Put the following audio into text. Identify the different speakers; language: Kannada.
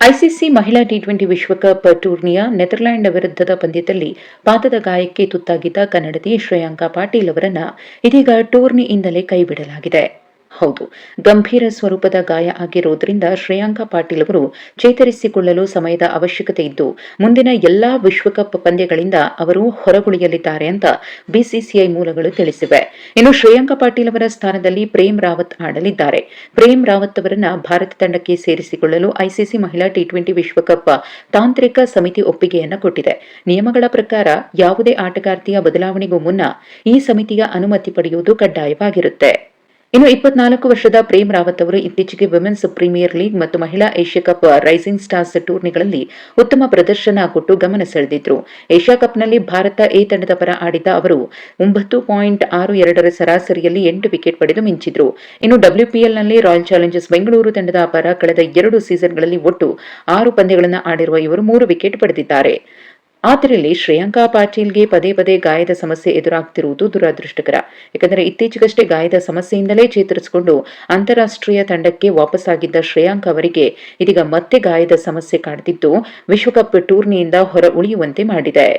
Speaker 1: ಐಸಿಸಿ ಮಹಿಳಾ ಟಿ20 ವಿಶ್ವಕಪ್ ಟೂರ್ನಿಯ ನೆದರ್ಲೆಂಡ್ ವಿರುದ್ಧದ ಪಂದ್ಯದಲ್ಲಿ ಪಾದದ ಗಾಯಕ್ಕೆ ತುತ್ತಾಗಿದ್ದ ಕನ್ನಡತಿ ಶ್ರೇಯಾಂಕಾ ಪಾಟೀಲ್ ಅವರನ್ನು ಇದೀಗ ಟೂರ್ನಿಯಿಂದಲೇ ಕೈಬಿಡಲಾಗಿದೆ. ಹೌದು, ಗಂಭೀರ ಸ್ವರೂಪದ ಗಾಯ ಆಗಿರುವುದರಿಂದ ಶ್ರೇಯಾಂಕಾ ಪಾಟೀಲ್ ಅವರು ಚೇತರಿಸಿಕೊಳ್ಳಲು ಸಮಯದ ಅವಶ್ಯಕತೆ ಇದ್ದು, ಮುಂದಿನ ಎಲ್ಲಾ ವಿಶ್ವಕಪ್ ಪಂದ್ಯಗಳಿಂದ ಅವರು ಹೊರಗುಳಿಯಲಿದ್ದಾರೆ ಅಂತ ಬಿಸಿಸಿಐ ಮೂಲಗಳು ತಿಳಿಸಿವೆ. ಇನ್ನು ಶ್ರೇಯಾಂಕಾ ಪಾಟೀಲ್ ಅವರ ಸ್ಥಾನದಲ್ಲಿ ಪ್ರೇಮ್ ರಾವತ್ ಆಡಲಿದ್ದಾರೆ. ಪ್ರೇಮ್ ರಾವತ್ ಅವರನ್ನ ಭಾರತ ತಂಡಕ್ಕೆ ಸೇರಿಸಿಕೊಳ್ಳಲು ಐಸಿಸಿ ಮಹಿಳಾ ಟಿ20 ವಿಶ್ವಕಪ್ ತಾಂತ್ರಿಕ ಸಮಿತಿ ಒಪ್ಪಿಗೆಯನ್ನು ಕೊಟ್ಟಿದೆ. ನಿಯಮಗಳ ಪ್ರಕಾರ ಯಾವುದೇ ಆಟಗಾರ್ತಿಯ ಬದಲಾವಣೆಗೂ ಮುನ್ನ ಈ ಸಮಿತಿಯ ಅನುಮತಿ ಪಡೆಯುವುದು ಕಡ್ಡಾಯವಾಗಿರುತ್ತೆ. ಇನ್ನು 24 ವರ್ಷದ ಪ್ರೇಮ್ ರಾವತ್ ಅವರು ಇತ್ತೀಚೆಗೆ ವಿಮೆನ್ಸ್ ಪ್ರೀಮಿಯರ್ ಲೀಗ್ ಮತ್ತು ಮಹಿಳಾ ಏಷ್ಯಾ ಕಪ್ ರೈಸಿಂಗ್ ಸ್ಟಾರ್ಸ್ ಟೂರ್ನಿಗಳಲ್ಲಿ ಉತ್ತಮ ಪ್ರದರ್ಶನ ಕೊಟ್ಟು ಗಮನ ಸೆಳೆದಿದ್ರು. ಏಷ್ಯಾ ಕಪ್ನಲ್ಲಿ ಭಾರತ ಎ ತಂಡದ ಪರ ಆಡಿದ್ದ ಅವರು 9.62 ಸರಾಸರಿಯಲ್ಲಿ 8 ವಿಕೆಟ್ ಪಡೆದು ಮಿಂಚಿದ್ರು. ಇನ್ನು WPLನಲ್ಲಿ ರಾಯಲ್ ಚಾಲೆಂಜರ್ಸ್ ಬೆಂಗಳೂರು ತಂಡದ ಪರ ಕಳೆದ 2 ಸೀಸನ್ಗಳಲ್ಲಿ ಒಟ್ಟು 6 ಪಂದ್ಯಗಳನ್ನು ಆಡಿರುವ ಇವರು 3 ವಿಕೆಟ್ ಪಡೆದಿದ್ದಾರೆ. ಆದರೆ ಶ್ರೇಯಾಂಕಾ ಪಾಟೀಲ್ಗೆ ಪದೇ ಪದೇ ಗಾಯದ ಸಮಸ್ಯೆ ಎದುರಾಗ್ತಿರುವುದು ದುರದೃಷ್ಟಕರ. ಯಾಕಂದರೆ ಇತ್ತೀಚೆಗಷ್ಟೇ ಗಾಯದ ಸಮಸ್ಯೆಯಿಂದಲೇ ಚೇತರಿಸಿಕೊಂಡು ಅಂತಾರಾಷ್ಟ್ರೀಯ ತಂಡಕ್ಕೆ ವಾಪಸ್ಸಾಗಿದ್ದ ಶ್ರೇಯಾಂಕಾ ಅವರಿಗೆ ಇದೀಗ ಮತ್ತೆ ಗಾಯದ ಸಮಸ್ಯೆ ಕಾಡ್ತಿದ್ದು ವಿಶ್ವಕಪ್ ಟೂರ್ನಿಯಿಂದ ಹೊರ ಉಳಿಯುವಂತೆ ಮಾಡಿದೆ.